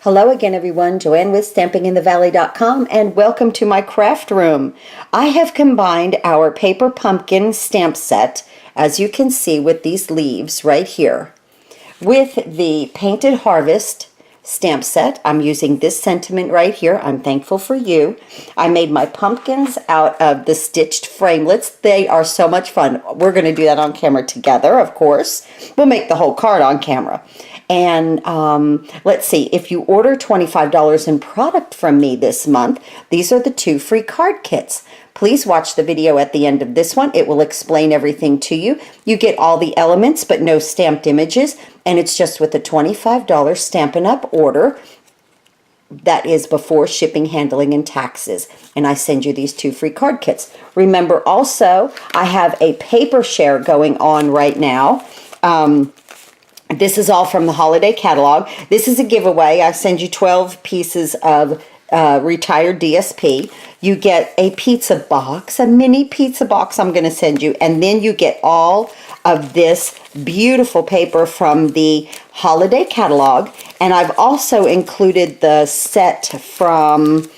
Hello again everyone, Joanne with StampingInTheValley.com, and welcome to my craft room. I have combined our paper pumpkin stamp set, as you can see with these leaves right here, with the Painted Harvest stamp set. I'm using this sentiment right here, I'm thankful for you. I made my pumpkins out of the stitched framelits. They are so much fun. We're going to do that on camera together, of course. We'll make the whole card on camera. And let's see, if you order $25 in product from me this month, these are the 2 free card kits. Please watch the video at the end of this one. It will explain everything to you. You get all the elements but no stamped images, and it's just with a $25 Stampin' Up order. That is before shipping, handling, and taxes. And I send you these 2 free card kits. Remember also, I have a paper share going on right now. This is all from the holiday catalog. This is a giveaway. I send you 12 pieces of retired DSP. You get a pizza box, a mini pizza box I'm going to send you. And then you get all of this beautiful paper from the holiday catalog. And I've also included the set from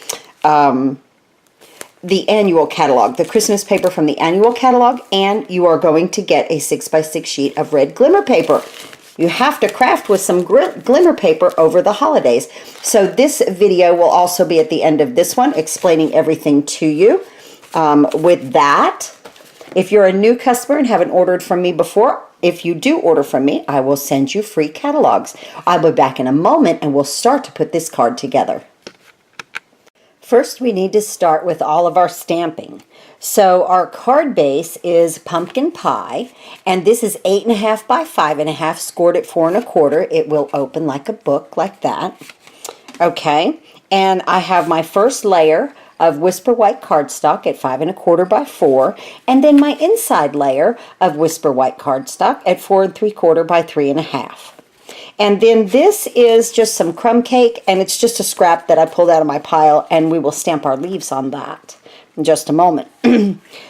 the annual catalog, the Christmas paper from the annual catalog. And you are going to get a 6x6 sheet of red glimmer paper. You have to craft with some glimmer paper over the holidays. So this video will also be at the end of this one, explaining everything to you. With that, if you're a new customer and haven't ordered from me before, if you do order from me, I will send you free catalogs. I'll be back in a moment and we'll start to put this card together. First, we need to start with all of our stamping. So our card base is pumpkin pie, and this is 8.5 by 5.5, scored at 4 1/4. It will open like a book, like that. Okay, and I have my first layer of Whisper White cardstock at 5 1/4 by 4, and then my inside layer of Whisper White cardstock at 4 3/4 by 3.5. And then this is just some crumb cake, and it's just a scrap that I pulled out of my pile, and we will stamp our leaves on that in just a moment.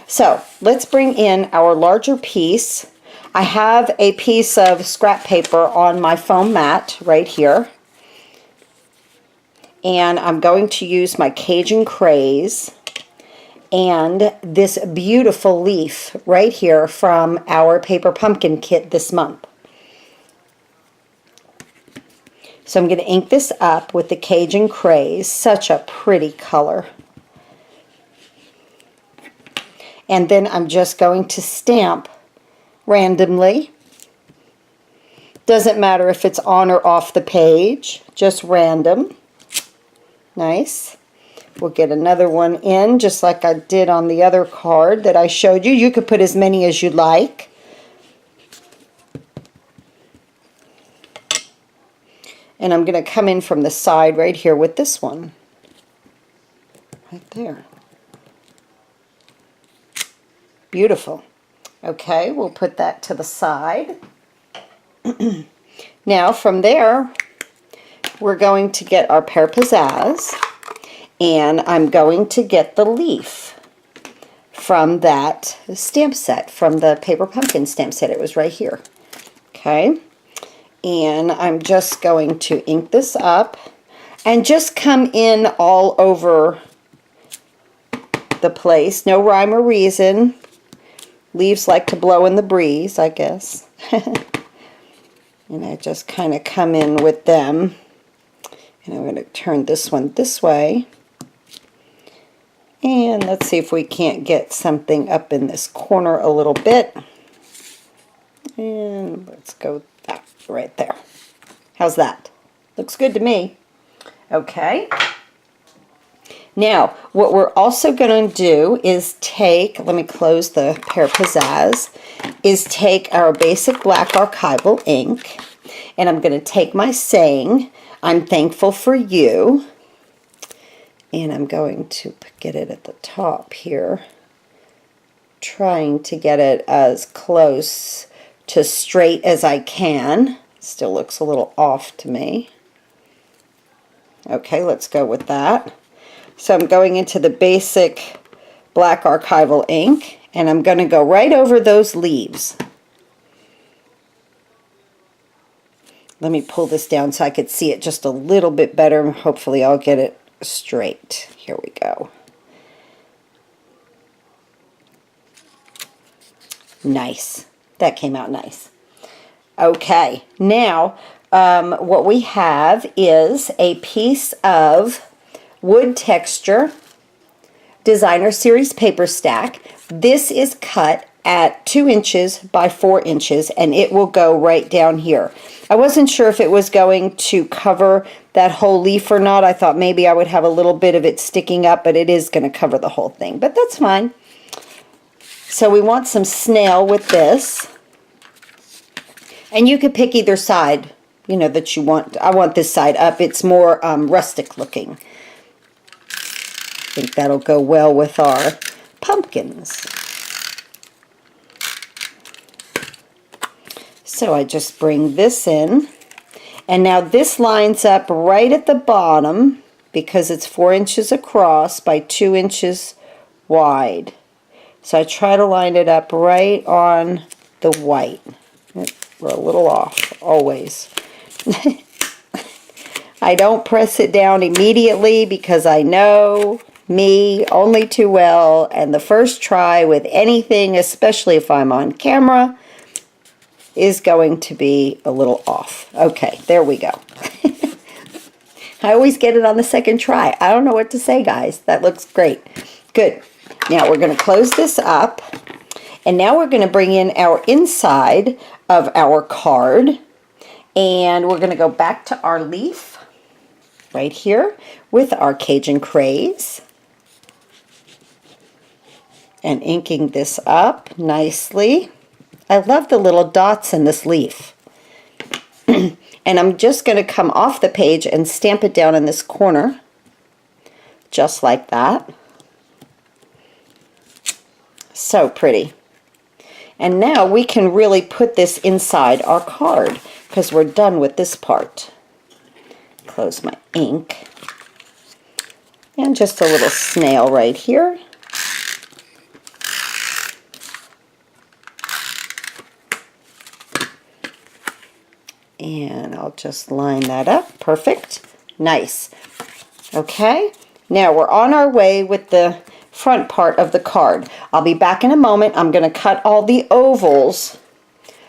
So let's bring in our larger piece. I have a piece of scrap paper on my foam mat right here, and I'm going to use my Cajun Craze and this beautiful leaf right here from our paper pumpkin kit this month. So I'm going to ink this up with the Cajun Craze. Such a pretty color. And then I'm just going to stamp randomly. Doesn't matter if it's on or off the page, just random. Nice. We'll get another one in just like I did on the other card that I showed you. You could put as many as you like. And I'm going to come in from the side right here with this one. Right there. Beautiful. Okay, we'll put that to the side. Now from there, we're going to get our Pear Pizzazz, and I'm going to get the leaf from that stamp set, from the paper pumpkin stamp set. It was right here. Okay. And I'm just going to ink this up and just come in all over the place. No rhyme or reason. Leaves like to blow in the breeze, I guess. And I just kind of come in with them. And I'm going to turn this one this way. And let's see if we can't get something up in this corner a little bit. And let's go that right there. How's that? Looks good to me. Okay. Now, what we're also going to do is take, let me close the Pear Pizzazz, is take our basic black archival ink, and I'm going to take my saying, I'm thankful for you, and I'm going to get it at the top here, trying to get it as close to straight as I can. Still looks a little off to me. Okay, let's go with that. So I'm going into the basic black archival ink, and I'm going to go right over those leaves. let me pull this down so I could see it just a little bit better. Hopefully I'll get it straight. Here we go. Nice. That came out nice. Okay, now what we have is a piece of wood texture designer series paper stack. This is cut at 2 inches by 4 inches, and it will go right down here. I wasn't sure if it was going to cover that whole leaf or not. I thought maybe I would have a little bit of it sticking up, but it is going to cover the whole thing, but that's fine. So we want some snail with this, and you could pick either side, you know, that you want. I want this side up. It's more rustic looking. I think that'll go well with our pumpkins. So I just bring this in, and now this lines up right at the bottom because it's 4 inches across by 2 inches wide. So I try to line it up right on the white. We're a little off, always. I don't press it down immediately because I know me only too well, and the first try with anything, especially if I'm on camera, is going to be a little off. Okay, there we go. I always get it on the second try. I don't know what to say, guys. That looks great. Good. Now we're going to close this up, and now we're going to bring in our inside of our card, and we're going to go back to our leaf right here with our Cajun Craze and inking this up nicely. I love the little dots in this leaf. And I'm just going to come off the page and stamp it down in this corner, just like that. So pretty. And now we can really put this inside our card because we're done with this part. Close my ink. And just a little snail right here. And I'll just line that up. Perfect. Nice. Okay. Now we're on our way with the front part of the card. I'll be back in a moment. I'm going to cut all the ovals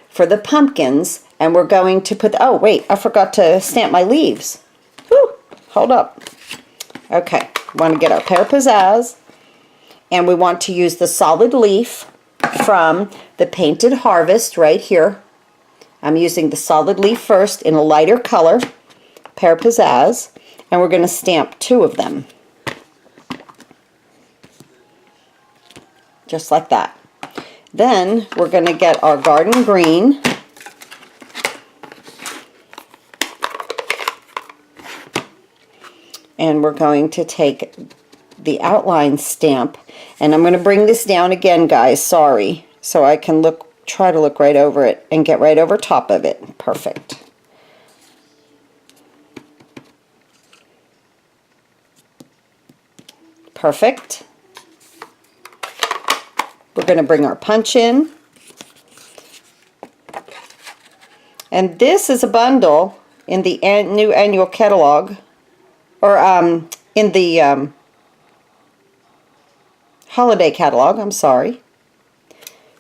for the pumpkins, and we're going to put, oh wait, I forgot to stamp my leaves. Whew, hold up. Okay, we want to get our Pear Pizzazz, and we want to use the solid leaf from the Painted Harvest right here. I'm using the solid leaf first in a lighter color, Pear Pizzazz, and we're going to stamp 2 of them. Just like that. Then we're going to get our Garden Green, and we're going to take the outline stamp, and I'm going to bring this down again, guys, sorry, so I can try to look right over it and get right over top of it. Perfect. Perfect. We're going to bring our punch in. And this is a bundle in the new annual catalog, or in the holiday catalog, I'm sorry.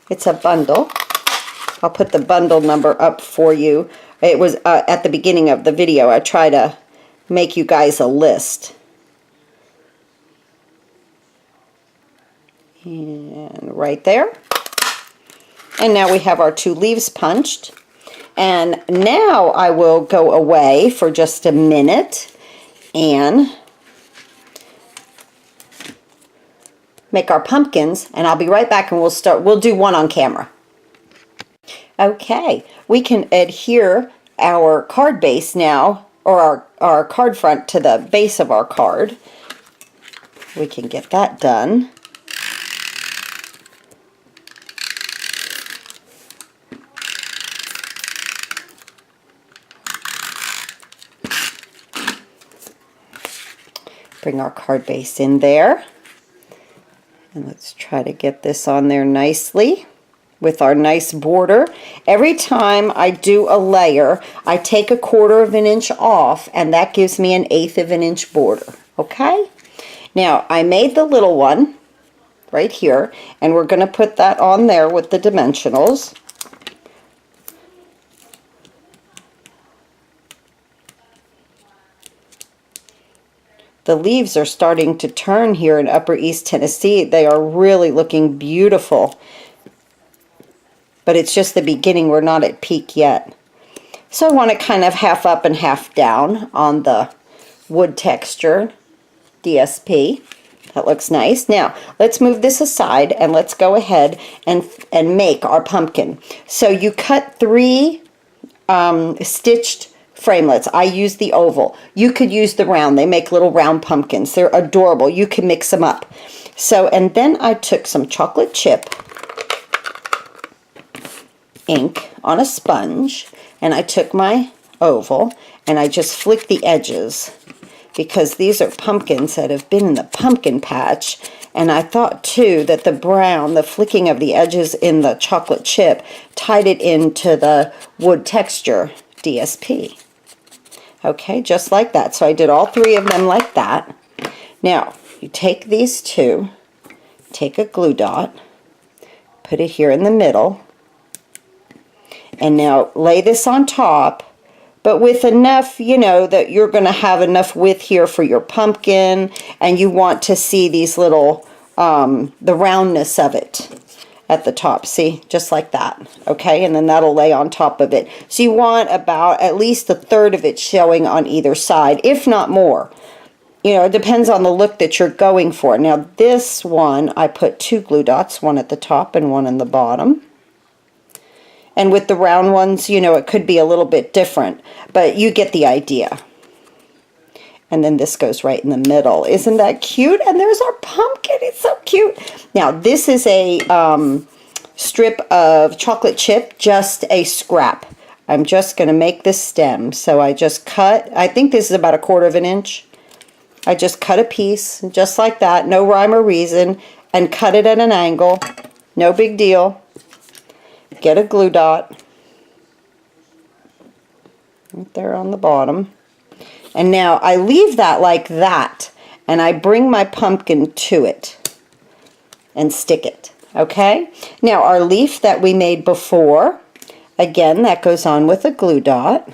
It's a bundle. I'll put the bundle number up for you. It was at the beginning of the video. I try to make you guys a list. And right there. And now we have our 2 leaves punched. And now I will go away for just a minute and make our pumpkins, and I'll be right back, and we'll do one on camera. Okay, we can adhere our card base now, or our card front to the base of our card. We can get that done. Bring our card base in there. And let's try to get this on there nicely with our nice border. Every time I do a layer, I take 1/4 of an inch off, and that gives me an 1/8 of an inch border. Okay? Now, I made the little one right here, and we're going to put that on there with the dimensionals. The leaves are starting to turn here in Upper East Tennessee. They are really looking beautiful. But it's just the beginning. We're not at peak yet. So I want it kind of half up and half down on the wood texture DSP. That looks nice. Now, let's move this aside and let's go ahead and make our pumpkin. So you cut 3 stitched framelits. I use the oval. You could use the round. They make little round pumpkins. They're adorable. You can mix them up. So, and then I took some chocolate chip ink on a sponge, and I took my oval and I just flicked the edges, because these are pumpkins that have been in the pumpkin patch, and I thought too that the brown, the flicking of the edges in the chocolate chip, tied it into the wood texture DSP. Okay, just like that. So I did all 3 of them like that. Now, you take these 2, take a glue dot, put it here in the middle, and now lay this on top, but with enough, you know, that you're going to have enough width here for your pumpkin, and you want to see these little, the roundness of it at the top. See, just like that. Okay, and then that'll lay on top of it. So you want about at least 1/3 of it showing on either side, if not more. You know, it depends on the look that you're going for. Now this one, I put 2 glue dots, one at the top and one in the bottom. And with the round ones, you know, it could be a little bit different, but you get the idea. And then this goes right in the middle. Isn't that cute? And there's our pumpkin. It's so cute. Now, this is a strip of chocolate chip, just a scrap. I'm just going to make this stem. So I just cut, I think this is about 1/4 of an inch. I just cut a piece, just like that, no rhyme or reason, and cut it at an angle. No big deal. Get a glue dot right there on the bottom, and now I leave that like that, and I bring my pumpkin to it and stick it. Okay, now our leaf that we made before, again, that goes on with a glue dot.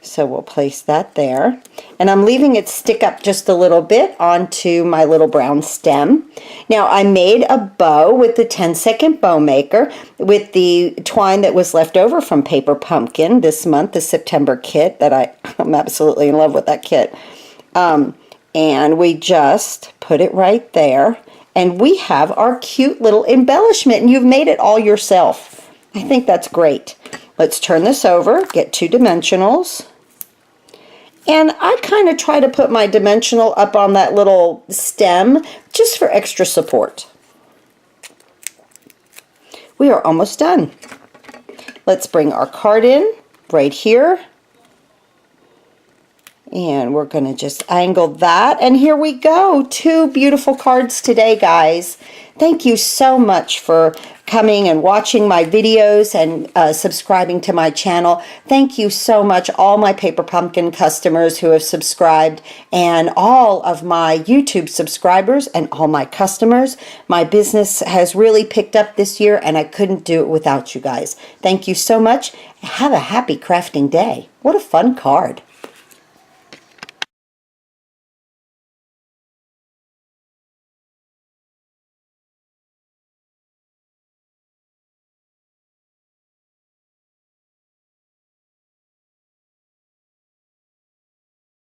So we'll place that there. And I'm leaving it stick up just a little bit onto my little brown stem. Now I made a bow with the 10-second bow maker with the twine that was left over from Paper Pumpkin this month, the September kit that I'm absolutely in love with that kit. And we just put it right there. And we have our cute little embellishment, and you've made it all yourself. I think that's great. Let's turn this over, get 2 dimensionals. And I kind of try to put my dimensional up on that little stem just for extra support. We are almost done. Let's bring our card in right here. And we're going to just angle that. And here we go. 2 beautiful cards today, guys. Thank you so much for coming and watching my videos and subscribing to my channel. Thank you so much, all my Paper Pumpkin customers who have subscribed, and all of my YouTube subscribers and all my customers. My business has really picked up this year, and I couldn't do it without you guys. Thank you so much. Have a happy crafting day. What a fun card.